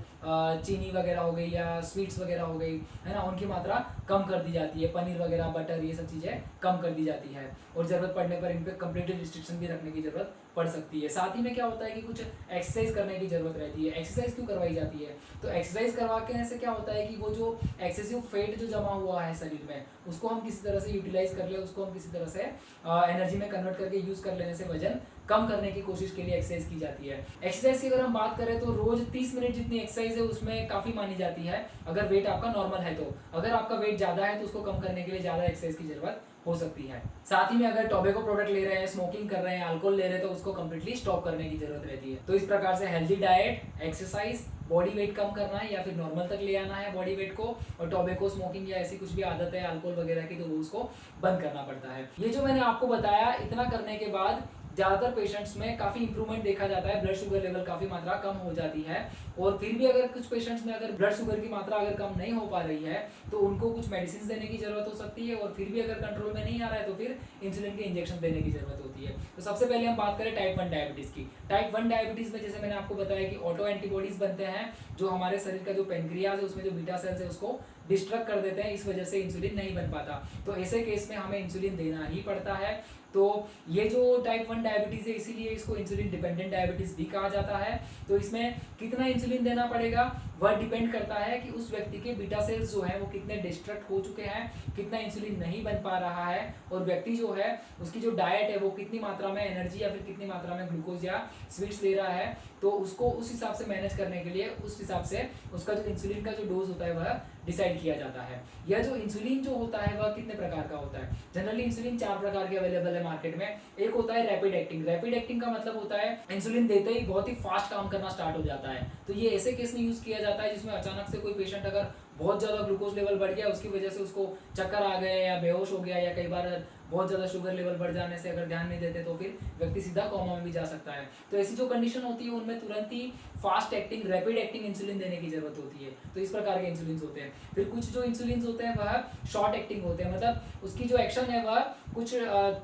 चीनी वगैरह हो गई या स्वीट्स वगैरह हो गई, है ना, उनकी मात्रा कम कर दी जाती है। पनीर वगैरह, बटर, ये सब चीज़ें कम कर दी जाती है और ज़रूरत पड़ने पर इन पर कंप्लीट रिस्ट्रिक्शन भी रखने की ज़रूरत पड़ सकती है। साथ ही में क्या होता है कि कुछ एक्सरसाइज करने की ज़रूरत रहती है। एक्सरसाइज क्यों करवाई जाती है? तो एक्सरसाइज करवाने से क्या होता है कि वो जो एक्सेसिव फेट जो जमा हुआ है शरीर में, उसको हम किसी तरह से यूटिलाइज कर ले, उसको हम किसी तरह से एनर्जी में कन्वर्ट करके यूज़ कर लेने से वजन कम करने की कोशिश के लिए एक्सरसाइज की जाती है। एक्सरसाइज की अगर हम बात करें तो रोज 30 मिनट जितनी एक्सरसाइज है उसमें काफ़ी मानी जाती है, अगर वेट आपका नॉर्मल है तो। अगर आपका वेट ज़्यादा है तो उसको कम करने के लिए ज़्यादा एक्सरसाइज की जरूरत हो सकती है। साथ ही में अगर टोबैको प्रोडक्ट ले रहे हैं, स्मोकिंग कर रहे हैं, अल्कोहल ले रहे हैं तो उसको कंप्लीटली स्टॉप करने की जरूरत रहती है। तो इस प्रकार से healthy diet, exercise, body weight कम करना है या फिर नॉर्मल तक ले आना है बॉडी वेट को, और टोबैको, स्मोकिंग या ऐसी कुछ भी आदत है अल्कोहल वगैरह की तो वो उसको बंद करना पड़ता है। ये जो मैंने आपको बताया, इतना करने के बाद ज़्यादातर पेशेंट्स में काफ़ी इंप्रूवमेंट देखा जाता है, ब्लड शुगर लेवल काफ़ी मात्रा कम हो जाती है। और फिर भी अगर कुछ पेशेंट्स में अगर ब्लड शुगर की मात्रा अगर कम नहीं हो पा रही है तो उनको कुछ मेडिसिन देने की ज़रूरत हो सकती है, और फिर भी अगर कंट्रोल में नहीं आ रहा है तो फिर इंसुलिन के इंजेक्शन देने की ज़रूरत होती है। तो सबसे पहले हम बात करें टाइप 1 डायबिटीज़ की। टाइप 1 डायबिटीज़ में जैसे मैंने आपको बताया कि ऑटो एंटीबॉडीज़ बनते हैं जो हमारे शरीर का जो पेनक्रियाज है उसमें जो बीटा सेल्स है उसको डिस्ट्रक्ट कर देते हैं, इस वजह से इंसुलिन नहीं बन पाता। तो ऐसे केस में हमें इंसुलिन देना ही पड़ता है। तो ये जो टाइप 1 डायबिटीज़ है इसीलिए इसको इंसुलिन डिपेंडेंट डायबिटीज़ भी कहा जाता है। तो इसमें कितना इंसुलिन देना पड़ेगा वह डिपेंड करता है कि उस व्यक्ति के बीटा सेल्स जो है वो कितने डिस्ट्रक्ट हो चुके हैं, कितना इंसुलिन नहीं बन पा रहा है, और व्यक्ति जो है उसकी जो डाइट है वो कितनी मात्रा में एनर्जी या फिर कितनी मात्रा में ग्लूकोज या स्वीट्स ले रहा है। तो उसको उस हिसाब से मैनेज करने के लिए उस हिसाब से उसका जो इंसुलिन का जो डोज होता है वह डिसाइड किया जाता है। यह जो इंसुलिन जो होता है वह कितने प्रकार का होता है? जनरली इंसुलिन 4 प्रकार के अवेलेबल है मार्केट में। एक होता है रैपिड एक्टिंग। रैपिड एक्टिंग का मतलब होता है इंसुलिन देते ही बहुत ही फास्ट काम करना स्टार्ट हो जाता है। तो ये ऐसे केस में यूज किया जाता है जिसमें अचानक से कोई पेशेंट अगर बहुत ज़्यादा ग्लूकोज लेवल बढ़ गया, उसकी वजह से उसको चक्कर आ गए या बेहोश हो गया, या कई बार बहुत ज़्यादा शुगर लेवल बढ़ जाने से अगर ध्यान नहीं देते तो फिर व्यक्ति सीधा कोमा में भी जा सकता है। तो ऐसी जो कंडीशन होती है उनमें तुरंत ही fast acting, rapid acting insulin देने की जरूरत होती है। तो इस प्रकार के इंसुलिन होते हैं। फिर कुछ जो इंसुलिन होते हैं वह शॉर्ट एक्टिंग होते हैं, मतलब उसकी जो एक्शन है वह कुछ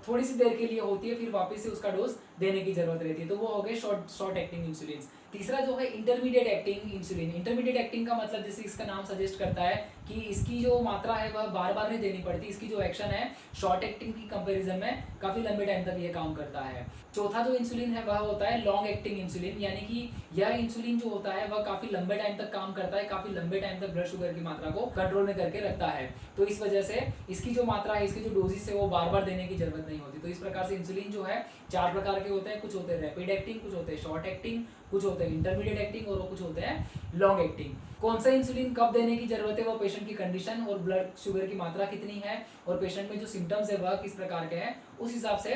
थोड़ी सी देर के लिए होती है, फिर वापस से उसका डोज देने की जरूरत रहती है। तो वो हो गए शॉर्ट एक्टिंग इंसुलिन। तीसरा जो है intermediate acting insulin. Intermediate acting का मतलब जैसे इसका नाम सजेस्ट करता है कि इसकी जो मात्रा है वह बार बार नहीं देनी पड़ती, इसकी जो एक्शन है शॉर्ट एक्टिंग की कंपैरिजन में काफ़ी लंबे टाइम तक ये काम करता है। चौथा जो इंसुलिन है वह होता है लॉन्ग एक्टिंग इंसुलिन, यानी कि यह इंसुलिन जो होता है वह काफ़ी लंबे टाइम तक काम करता है, काफ़ी लंबे टाइम तक ब्लड शुगर की मात्रा को कंट्रोल में करके रखता है। तो इस वजह से इसकी जो मात्रा है, इसकी जो डोजेस है वो बार बार देने की जरूरत नहीं होती। तो इस प्रकार से इंसुलिन जो है 4 प्रकार के होते हैं। कुछ होते हैं रैपिड एक्टिंग, कुछ होते हैं शॉर्ट एक्टिंग, कुछ होते हैं इंटरमीडिएट एक्टिंग और कुछ होते हैं लॉन्ग एक्टिंग। कौन सा इंसुलिन कब देने की जरूरत है वो पेशेंट की कंडीशन और ब्लड शुगर की मात्रा कितनी है और पेशेंट में जो सिम्टम्स है वह किस प्रकार के हैं उस हिसाब से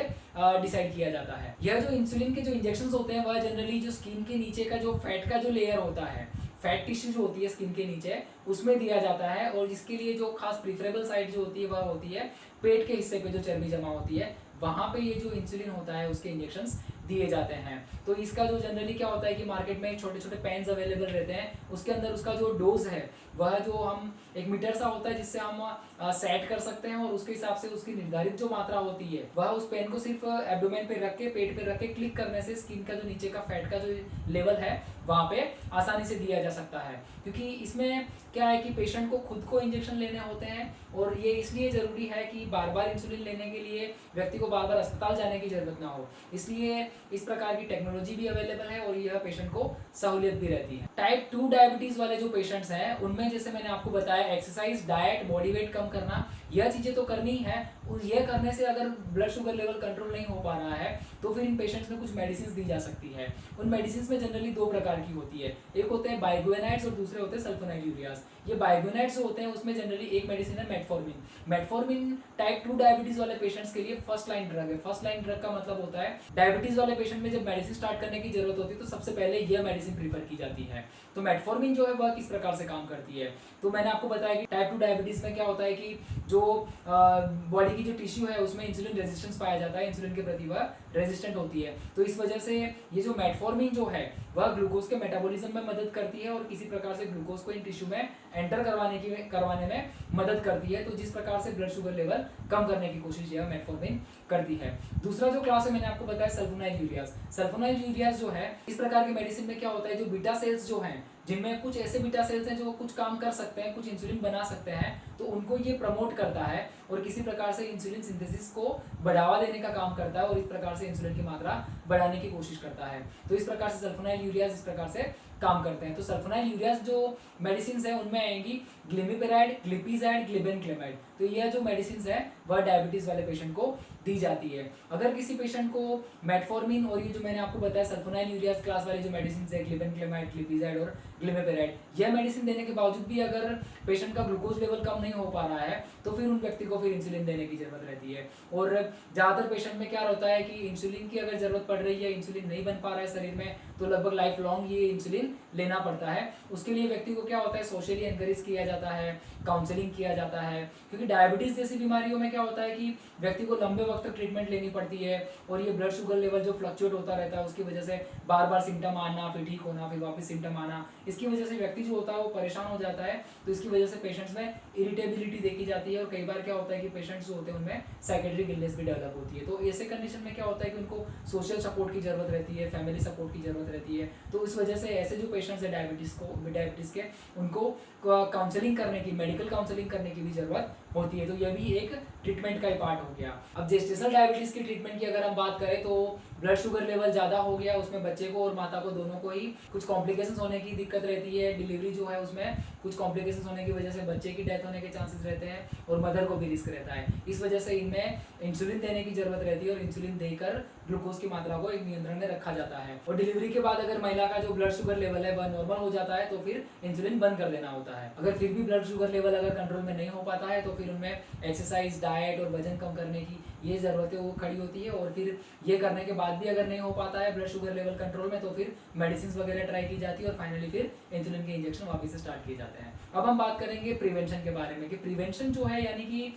डिसाइड किया जाता है। यह जो इंसुलिन के जो इंजेक्शन होते हैं वह जनरली जो स्किन के नीचे का जो फैट का जो लेयर होता है, फैट टिश्यू जो होती है स्किन के नीचे, उसमें दिया जाता है। और इसके लिए जो खास प्रीफरेबल साइड जो होती है वह होती है पेट के हिस्से पे जो चर्बी जमा होती है, वहाँ पे ये जो इंसुलिन होता है उसके इंजेक्शंस दिए जाते हैं। तो इसका जो जनरली क्या होता है कि मार्केट में छोटे छोटे पेन्स अवेलेबल रहते हैं, उसके अंदर उसका जो डोज है वह जो हम एक मीटर सा होता है जिससे हम सेट कर सकते हैं, और उसके हिसाब से उसकी निर्धारित जो मात्रा होती है वह उस पेन को सिर्फ एब्डोमेन पे रख के, पेट पे रख के क्लिक करने से स्किन का जो नीचे का फैट का जो लेवल है वहाँ पे आसानी से दिया जा सकता है। क्योंकि इसमें क्या है कि पेशेंट को खुद को इंजेक्शन लेने होते हैं, और ये इसलिए ज़रूरी है कि बार बार इंसुलिन लेने के लिए व्यक्ति को बार बार अस्पताल जाने की ज़रूरत ना हो, इसलिए इस प्रकार की टेक्नोलॉजी भी अवेलेबल है और यह पेशेंट को सहूलियत भी रहती है। टाइप 2 डायबिटीज़ वाले जो पेशेंट्स हैं उनमें जैसे मैंने आपको बताया एक्सरसाइज, डाइट, बॉडी वेट कम करना, यह चीज़ें तो करनी ही है। यह करने से अगर ब्लड शुगर लेवल कंट्रोल नहीं हो पा रहा है तो फिर इन पेशेंट्स में कुछ मेडिसिन दी जा सकती है। उन मेडिसिन में जनरली 2 प्रकार की होती है, एक होते हैं बाइग्वेनाइड्स और दूसरे होते हैं सल्फोनाइलयूरियाज। ये बाइग्वेनाइड्स जो होते हैं उसमें जनरली एक मेडिसिन है मेटफॉर्मिन। मेटफॉर्मिन टाइप 2 डायबिटीज वाले पेशेंट्स के लिए फर्स्ट लाइन ड्रग है। फर्स्ट लाइन ड्रग का मतलब होता है डायबिटीज वाले पेशेंट में जब मेडिसिन स्टार्ट करने की जरूरत होती है तो सबसे पहले यह मेडिसिन प्रीफर की जाती है। तो मेटफॉर्मिन जो है वह किस प्रकार से काम करता करती है। तो मैंने आपको बताया कि टाइप 2 डायबिटीज़ में क्या होता है कि जो बॉडी की जो टिश्यू है उसमें इंसुलिन रेजिस्टेंस पाया जाता है, इंसुलिन के प्रति वह रेजिस्टेंट होती है। तो इस वजह से ये जो मेटफॉर्मिन जो है वह ग्लूकोज के मेटाबॉलिज्म में मदद करती है और किसी प्रकार से ग्लूकोज को इन टिश्यू में एंटर करवाने में मदद करती है। तो जिस प्रकार से ब्लड शुगर लेवल कम करने की कोशिश यह मेटफॉर्मिन करती है। दूसरा जो क्लास है मैंने आपको बताया सल्फोनाइल यूरियाज। सल्फोनाइल यूरियाज जो है इस प्रकार की मेडिसिन में क्या होता है, जो बीटा सेल्स जो हैं जिनमें कुछ ऐसे बीटा सेल्स हैं जो कुछ काम कर सकते हैं, कुछ इंसुलिन बना सकते हैं, तो उनको ये प्रमोट करता है और किसी प्रकार से इंसुलिन सिंथेसिस को बढ़ावा देने का काम करता है और इस प्रकार से इंसुलिन की मात्रा बढ़ाने की कोशिश करता है। तो इस प्रकार से सल्फोनाइल यूरियाज इस प्रकार से काम करते हैं। तो सल्फोनाइल यूरियाज जो मेडिसिन है उनमें आएंगी ग्लिमिपेराइड, ग्लिपिजाइड, ग्लिबेनक्लेमाइड। तो यह जो मेडिसिन है वह डायबिटीज वाले पेशेंट को दी जाती है। अगर किसी पेशेंट को मेटफॉर्मिन और ये जो मैंने आपको बताया सल्फोनाइल यूरियाज क्लास वाली जो मेडिसिन है ग्लिबेनक्लेमाइड, ग्लिपिजाइड और ग्लिमिपेराइड, यह मेडिसिन देने के बावजूद भी अगर पेशेंट का ग्लूकोज लेवल कम नहीं हो पा रहा है तो फिर उन व्यक्ति को फिर इंसुलिन देने की जरूरत रहती है। और ज़्यादातर पेशेंट में क्या होता है कि इंसुलिन की अगर जरूरत पड़ रही है, इंसुलिन नहीं बन पा रहा है शरीर में, तो लगभग लाइफ लॉन्ग ये इंसुलिन लेना पड़ता है। उसके लिए व्यक्ति को क्या होता है, सोशली एनकरेज किया जाता है, काउंसलिंग किया जाता है, क्योंकि डायबिटीज जैसी बीमारियों में क्या होता है कि व्यक्ति को लंबे वक्त तक ट्रीटमेंट लेनी पड़ती है और ये ब्लड शुगर लेवल जो फ्लक्चुएट होता रहता है उसकी वजह से बार बार सिम्टम आना, फिर ठीक होना, फिर वापस सिम्टम आना, इसकी वजह से व्यक्ति जो होता है वो परेशान हो जाता है। तो इसकी वजह से पेशेंट्स में इरिटेबिलिटी देखी जाती है और कई बार क्या होता है कि पेशेंट्स जो होते हैं उनमें साइकेट्रिक इलनेस भी डेवलप होती है। तो ऐसे कंडीशन में क्या होता है कि उनको सोशल सपोर्ट की जरूरत रहती है, फैमिली सपोर्ट की जरूरत रहती है। तो इस वजह से ऐसे जो पेशेंट्स है डायबिटीज के उनको काउंसलिंग करने की, मेडिकल काउंसलिंग करने की भी जरूरत होती है। तो यह भी एक ट्रीटमेंट का ही पार्ट हो गया। अब जेस्टेशनल डायबिटीज की ट्रीटमेंट की अगर हम बात करें तो ब्लड शुगर लेवल ज़्यादा हो गया, उसमें बच्चे को और माता को दोनों को ही कुछ कॉम्प्लिकेशंस होने की दिक्कत रहती है। डिलीवरी जो है उसमें कुछ कॉम्प्लिकेशंस होने की वजह से बच्चे की डेथ होने के चांसेस रहते हैं और मदर को भी रिस्क रहता है। इस वजह से इनमें इंसुलिन देने की जरूरत रहती है और इंसुलिन देकर ग्लूकोज की मात्रा को एक नियंत्रण में रखा जाता है। और डिलीवरी के बाद अगर महिला का जो ब्लड शुगर लेवल है वह नॉर्मल हो जाता है तो फिर इंसुलिन बंद कर देना होता है। अगर फिर भी ब्लड शुगर लेवल अगर कंट्रोल में नहीं हो पाता है तो फिर उनमें एक्सरसाइज, डाइट और वजन कम करने की ये ज़रूरतें वो खड़ी होती है। और फिर ये करने के बाद भी अगर नहीं हो पाता है ब्लड शुगर लेवल कंट्रोल में तो फिर मेडिसिन वगैरह ट्राई की जाती है और फाइनली फिर इंसुलिन के इंजेक्शन वापस से स्टार्ट किए जाते हैं। अब हम बात करेंगे प्रिवेंशन के बारे में कि प्रिवेंशन जो है यानी कि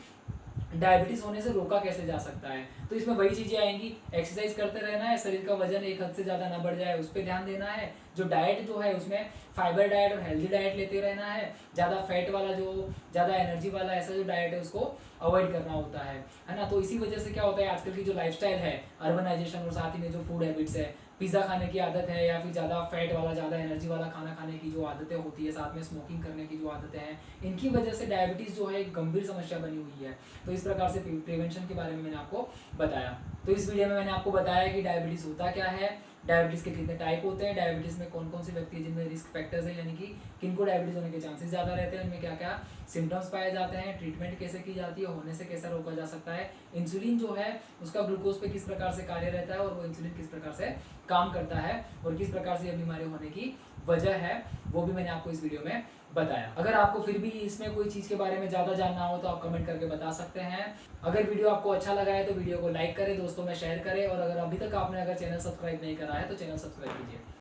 डायबिटीज होने से रोका कैसे जा सकता है। तो इसमें वही चीजें आएंगी, एक्सरसाइज करते रहना है, शरीर का वजन एक हद से ज्यादा ना बढ़ जाए उस पर ध्यान देना है। जो डाइट जो है उसमें फाइबर डाइट और हेल्दी डाइट लेते रहना है। ज़्यादा फैट वाला, जो ज़्यादा एनर्जी वाला ऐसा जो डाइट है उसको अवॉइड करना होता है ना। तो इसी वजह से क्या होता है आजकल की जो लाइफस्टाइल है, अर्बनाइजेशन और साथ ही में जो फूड हैबिट्स है, पिज़्ज़ा खाने की आदत है या फिर ज़्यादा फैट वाला, ज़्यादा एनर्जी वाला खाना खाने की जो आदतें होती है, साथ में स्मोकिंग करने की जो आदतें हैं, इनकी वजह से डायबिटीज़ जो है एक गंभीर समस्या बनी हुई है। तो इस प्रकार से प्रिवेंशन के बारे में मैंने आपको बताया। तो इस वीडियो में मैंने आपको बताया कि डायबिटीज़ होता क्या है, डायबिटीज़ के कितने टाइप होते हैं, डायबिटीज़ में कौन कौन से व्यक्ति हैं जिनमें रिस्क फैक्टर्स हैं, यानी कि किनको डायबिटीज़ होने के चांसेस ज़्यादा रहते हैं, उनमें क्या क्या सिम्टम्स पाए जाते हैं, ट्रीटमेंट कैसे की जाती है, होने से कैसे रोका जा सकता है, इंसुलिन जो है उसका ग्लूकोज पे किस प्रकार से कार्य रहता है और वो इंसुलिन किस प्रकार से काम करता है और किस प्रकार से ये बीमारी होने की वजह है, वो भी मैंने आपको इस वीडियो में बताया। अगर आपको फिर भी इसमें कोई चीज़ के बारे में ज़्यादा जानना हो तो आप कमेंट करके बता सकते हैं। अगर वीडियो आपको अच्छा लगा है तो वीडियो को लाइक करें, दोस्तों में शेयर करें और अगर अभी तक आपने चैनल सब्सक्राइब नहीं करा है तो चैनल सब्सक्राइब कीजिए।